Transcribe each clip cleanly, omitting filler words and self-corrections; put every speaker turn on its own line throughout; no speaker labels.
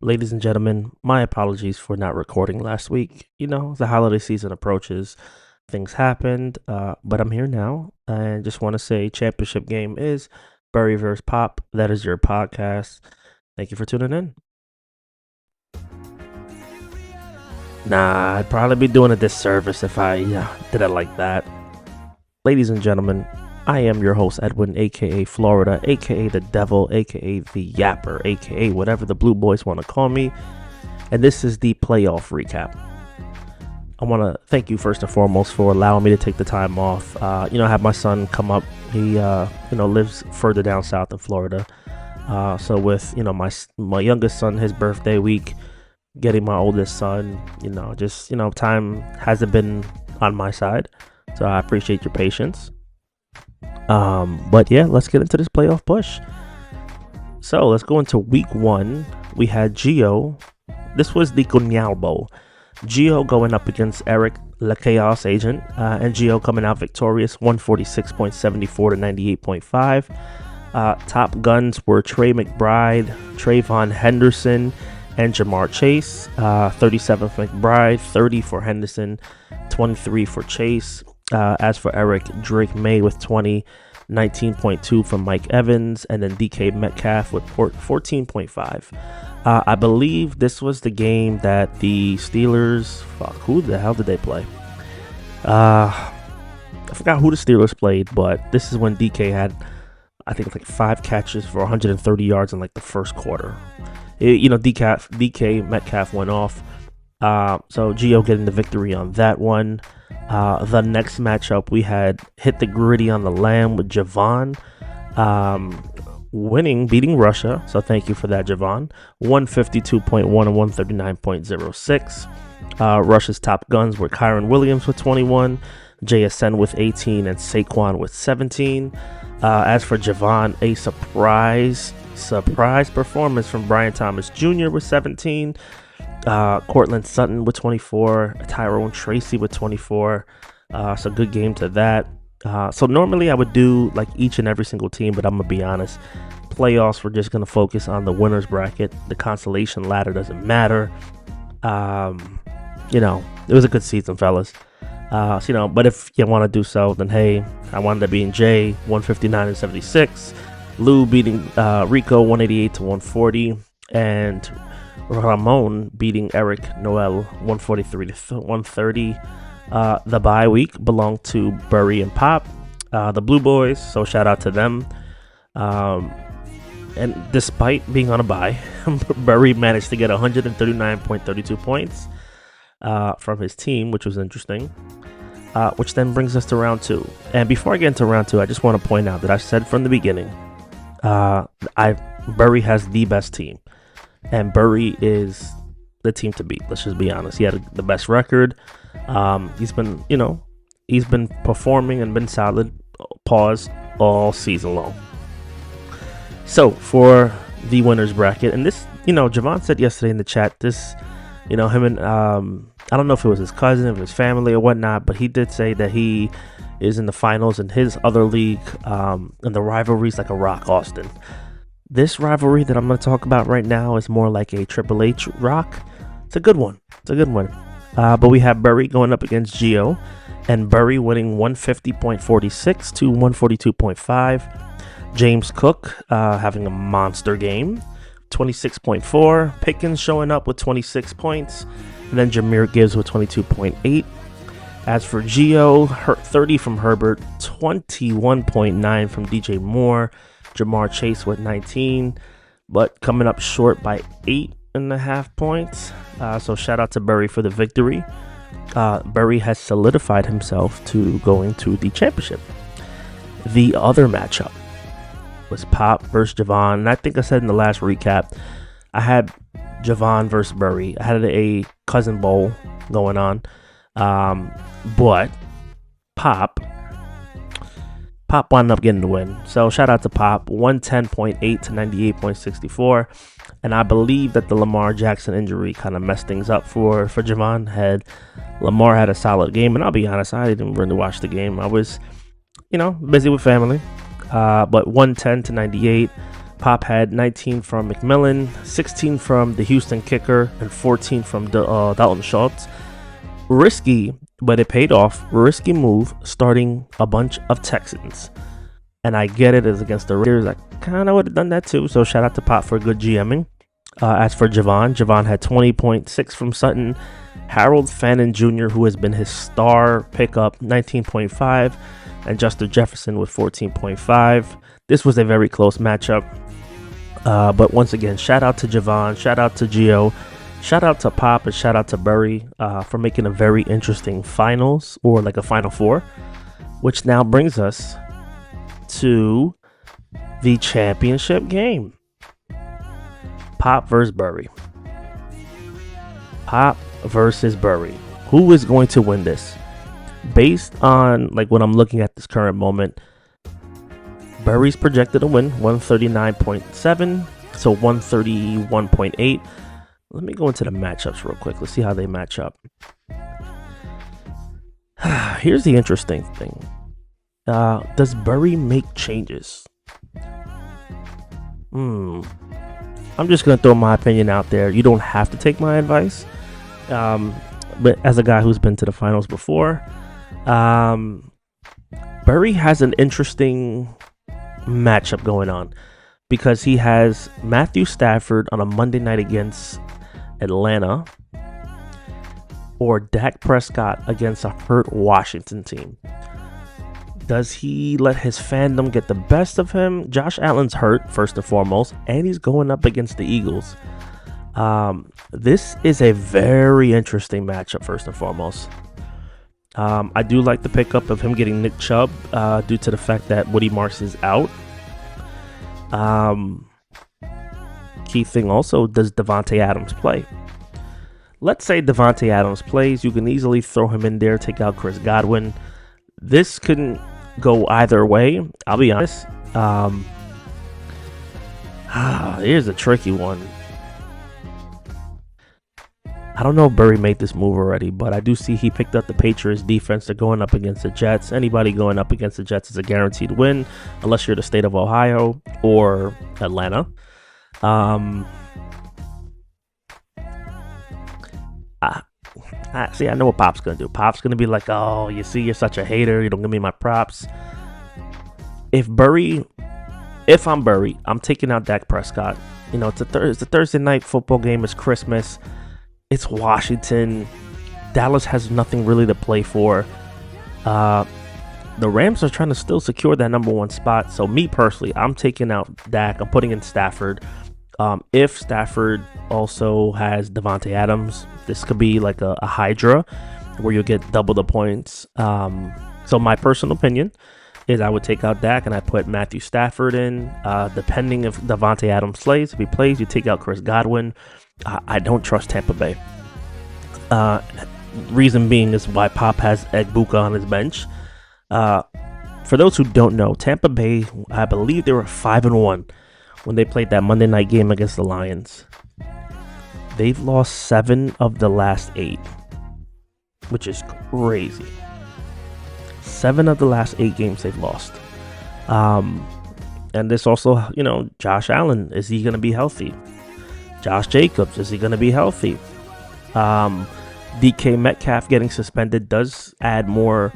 Ladies and gentlemen, my apologies for not recording last week. The holiday season approaches, things happened, but I'm here now and just want to say championship game is Bury vs. Pop. That is your podcast. Thank you for tuning in. Nah, I'd probably be doing a disservice if I did it like that. Ladies and gentlemen, I am your host, Edwin, aka Florida, aka the Devil, aka the Yapper, aka whatever the Blue Boys want to call me. And this is the playoff recap. I want to thank you first and foremost for allowing me to take the time off. I have my son come up. He, lives further down south in Florida. So with, my youngest son, his birthday week, getting my oldest son, time hasn't been on my side. So I appreciate your patience. But yeah, let's get into this playoff push. So let's go into week 1. We had Gio. This was the Cunhal Bowl. Gio going up against Eric, the Chaos Agent, and Gio coming out victorious, 146.74 to 98.5. Top guns were Trey McBride, Trayvon Henderson, and Jamar Chase. 37 for McBride, 30 for Henderson, 23 for Chase. As for Eric, Drake May with 20, 19.2 from Mike Evans, and then DK Metcalf with 14.5. I believe this was the game that the Steelers, who the hell did they play? I forgot who the Steelers played, but this is when DK had, I think, like 5 catches for 130 yards in like the first quarter. DK Metcalf went off. So Gio getting the victory on that one. The next matchup, we had Hit the Gritty on the Lamb with Javon, beating Russia. So thank you for that, Javon. 152.1 and 139.06. Russia's top guns were Kyron Williams with 21, JSN with 18, and Saquon with 17. As for Javon, a surprise performance from Brian Thomas Jr. with 17. Cortland Sutton with 24, Tyrone Tracy with 24. So good game to that. So normally I would do like each and every single team, but I'm gonna be honest. Playoffs, we're just gonna focus on the winners bracket. The consolation ladder doesn't matter. It was a good season, fellas. But if you want to do so, then hey, I wanted to be in Jay 159 and 76. Lou beating Rico 188 to 140, and Ramon beating Eric Noel 143 to 130. The bye week belonged to Bury and Pop, the Blue Boys, so shout out to them. And despite being on a bye, Bury managed to get 139.32 points from his team, which was interesting. Which then brings us to round 2. And before I get into round 2, I just want to point out that I said from the beginning, Bury has the best team. And Bury is the team to beat. Let's just be honest. He had the best record. He's been performing and been solid. Pause all season long. So for the winners bracket, and this, Javon said yesterday in the chat, this, him and I don't know if it was his cousin, if it was family or whatnot, but he did say that he is in the finals in his other league, and the rivalry's like a Rock Austin. This rivalry that I'm going to talk about right now is more like a Triple H Rock. It's a good one. But we have Bury going up against Gio, and Bury winning 150.46 to 142.5. James Cook having a monster game, 26.4. Pickens showing up with 26 points, and then Jahmyr Gibbs with 22.8. As for Gio, 30 from Herbert, 21.9 from DJ Moore. Jamar Chase with 19, but coming up short by 8.5 points. So shout out to Bury for the victory. Bury has solidified himself to going to the championship. The other matchup was Pop versus Javon. And I think I said in the last recap, I had Javon versus Bury. I had a cousin bowl going on. But Pop wound up getting the win. So shout out to Pop, 110.8 to 98.64. And I believe that the Lamar Jackson injury kind of messed things up for Javon. Lamar had a solid game, and I'll be honest, I didn't really watch the game. I was, busy with family. But 110 to 98. Pop had 19 from McMillan, 16 from the Houston kicker, and 14 from Dalton Schultz. Risky, but it paid off. Risky move, starting a bunch of Texans. And I get it, as against the Raiders. I kind of would have done that too. So shout out to Pop for good GMing. As for Javon had 20.6 from Sutton. Harold Fannin Jr., who has been his star pickup, 19.5. And Justin Jefferson with 14.5. This was a very close matchup. But once again, shout out to Javon, shout out to Gio, shout out to Pop, and shout out to Burry for making a very interesting finals, or like a Final Four, which now brings us to the championship game. Pop versus Burry. Pop versus Burry. Who is going to win this? Based on like when I'm looking at this current moment, Burry's projected to win 139.7, so 131.8. Let me go into the matchups real quick. Let's see how they match up. Here's the interesting thing. Does Burry make changes? I'm just going to throw my opinion out there. You don't have to take my advice. But as a guy who's been to the finals before, Burry has an interesting matchup going on because he has Matthew Stafford on a Monday night against Atlanta, or Dak Prescott against a hurt Washington team. Does he let his fandom get the best of him? Josh Allen's hurt, first and foremost, and he's going up against the Eagles. This is a very interesting matchup, first and foremost. I do like the pickup of him getting Nick Chubb due to the fact that Woody Marks is out. Key thing also, does Davante Adams play? Let's say Davante Adams plays. You can easily throw him in there, take out Chris Godwin. This couldn't go either way. I'll be honest. Here's a tricky one. I don't know if Burry made this move already, but I do see he picked up the Patriots defense. They're going up against the Jets. Anybody going up against the Jets is a guaranteed win, unless you're the state of Ohio or Atlanta. See, I know what Pop's going to do. Pop's going to be like, oh, you see, you're such a hater. You don't give me my props. If I'm Burry, I'm taking out Dak Prescott. You know, it's a Thursday night football game. It's Christmas. It's Washington. Dallas has nothing really to play for. The Rams are trying to still secure that number one spot. So me personally, I'm taking out Dak. I'm putting in Stafford. If Stafford also has Davante Adams, this could be like a Hydra where you'll get double the points. So my personal opinion is I would take out Dak and I put Matthew Stafford in. Depending if Davante Adams plays, if he plays, you take out Chris Godwin. I don't trust Tampa Bay. Reason being is why Pop has Egbuka on his bench. For those who don't know, Tampa Bay, I believe they were 5-1 when they played that Monday night game against the Lions. They've lost 7 of the last 8, which is crazy. 7 of the last 8 games they've lost. And this also, you know, Josh Allen, is he going to be healthy? Josh Jacobs, is he going to be healthy? DK Metcalf getting suspended does add more,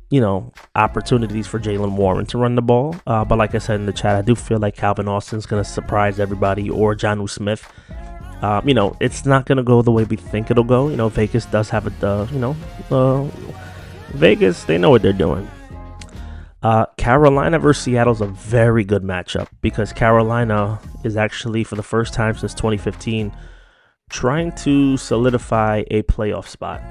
you know, opportunities for Jaylen Warren to run the ball. But like I said in the chat, I do feel like Calvin Austin's going to surprise everybody, or Jonnu Smith. You know, it's not going to go the way we think it'll go. You know, Vegas does have Vegas, they know what they're doing. Carolina versus Seattle is a very good matchup because Carolina is actually, for the first time since 2015, trying to solidify a playoff spot.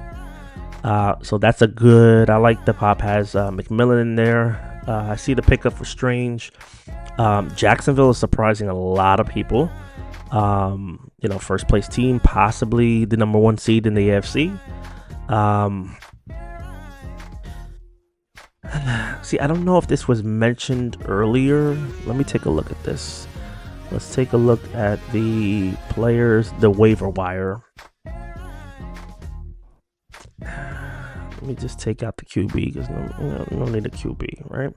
So that's a good. I like the Pop has McMillan in there. I see the pickup for Strange. Jacksonville is surprising a lot of people. You know, first place team, possibly the number 1 seed in the AFC. See, I don't know if this was mentioned earlier. Let me take a look at this. Let's take a look at the players, the waiver wire. Let me just take out the QB because no need a QB, right?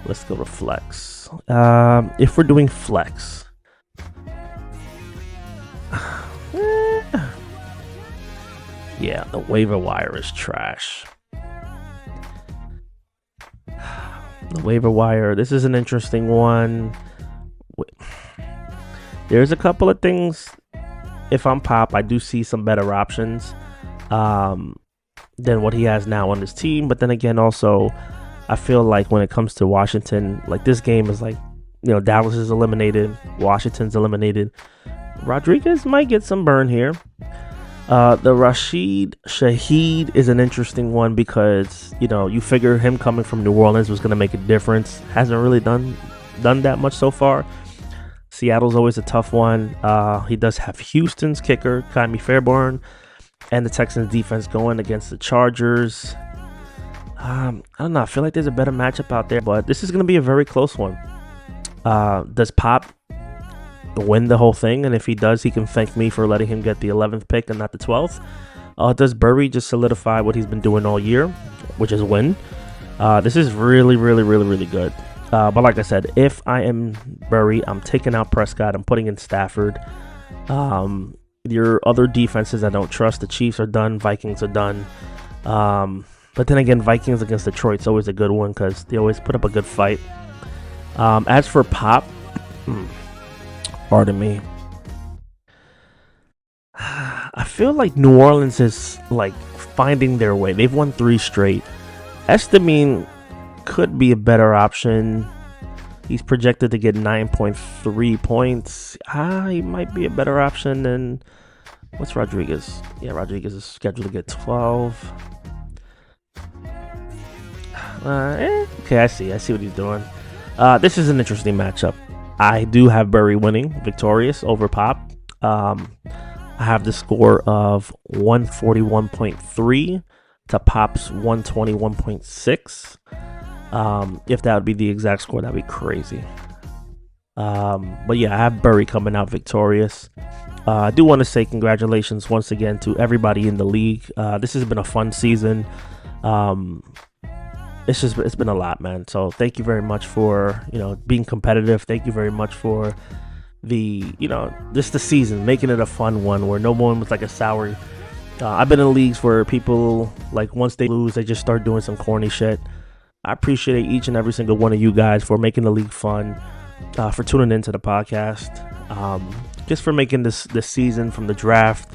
Let's go to flex. If we're doing flex, yeah, the waiver wire is trash. The waiver wire. This is an interesting one. There's a couple of things. If I'm Pop, I do see some better options than what he has now on his team. But then again, also, I feel like when it comes to Washington, like this game is like, Dallas is eliminated, Washington's eliminated. Rodriguez might get some burn here. The Rashid Shaheed is an interesting one because, you figure him coming from New Orleans was going to make a difference. Hasn't really done that much so far. Seattle's always a tough one. He does have Houston's kicker, Ka'imi Fairbairn, and the Texans defense going against the Chargers. I don't know. I feel like there's a better matchup out there, but this is going to be a very close one. Does Pop win the whole thing? And if he does, he can thank me for letting him get the 11th pick and not the 12th. Does Burry just solidify what he's been doing all year, which is win? This is really, really, really, really good. But like I said, if I am Burry, I'm taking out Prescott. I'm putting in Stafford. Your other defenses I don't trust. The Chiefs are done. Vikings are done. But then again, Vikings against Detroit's always a good one because they always put up a good fight. As for Pop, pardon me. I feel like New Orleans is like finding their way. They've won 3 straight. Estamine could be a better option. He's projected to get 9.3 points. He might be a better option than what's Rodriguez? Yeah, Rodriguez is scheduled to get 12. Okay, I see what he's doing. This is an interesting matchup. I do have Burry winning, victorious over Pop. I have the score of 141.3 to Pop's 121.6. If that would be the exact score, that'd be crazy. But yeah, I have Burry coming out victorious. I do want to say congratulations once again to everybody in the league. This has been a fun season. It's been a lot, man. So thank you very much for being competitive. Thank you very much for the just the season, making it a fun one where no one was like a sour. I've been in leagues where people like once they lose, they just start doing some corny shit. I appreciate each and every single one of you guys for making the league fun, for tuning into the podcast, just for making this season from the draft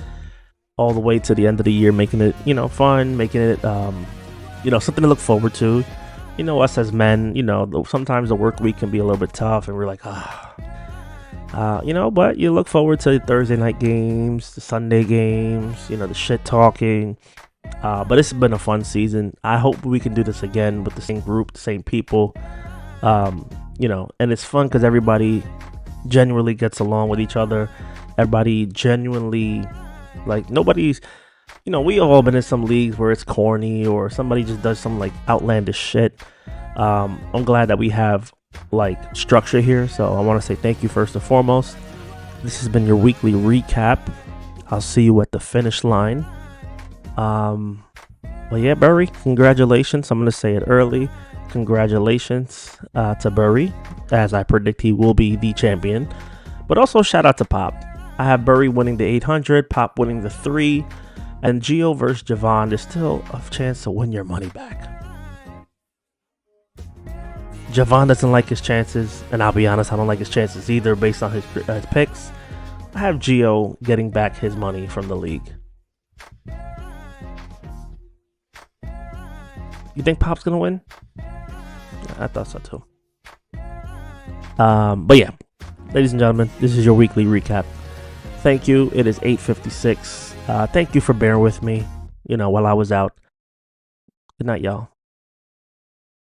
all the way to the end of the year, making it fun, making it something to look forward to. Us as men, sometimes the work week can be a little bit tough, and we're like, but you look forward to Thursday night games, the Sunday games, the shit talking. But it's been a fun season. I hope we can do this again with the same group, the same people. And it's fun because everybody genuinely gets along with each other. Everybody genuinely, like, nobody's, we all been in some leagues where it's corny or somebody just does some like outlandish shit. I'm glad that we have like structure here. So I want to say thank you first and foremost. This has been your weekly recap. I'll see you at the finish line. Well, yeah, Burry, congratulations. I'm going to say it early. Congratulations to Burry, as I predict he will be the champion. But also shout out to Pop. I have Burry winning the 800, Pop winning the 3, and Gio versus Javon. There's still a chance to win your money back. Javon doesn't like his chances, and I'll be honest, I don't like his chances either based on his picks. I have Gio getting back his money from the league. You think Pop's gonna win? I thought so too. But yeah, ladies and gentlemen, this is your weekly recap. Thank you. It is 8:56. Thank you for bearing with me, while I was out. Good night, y'all.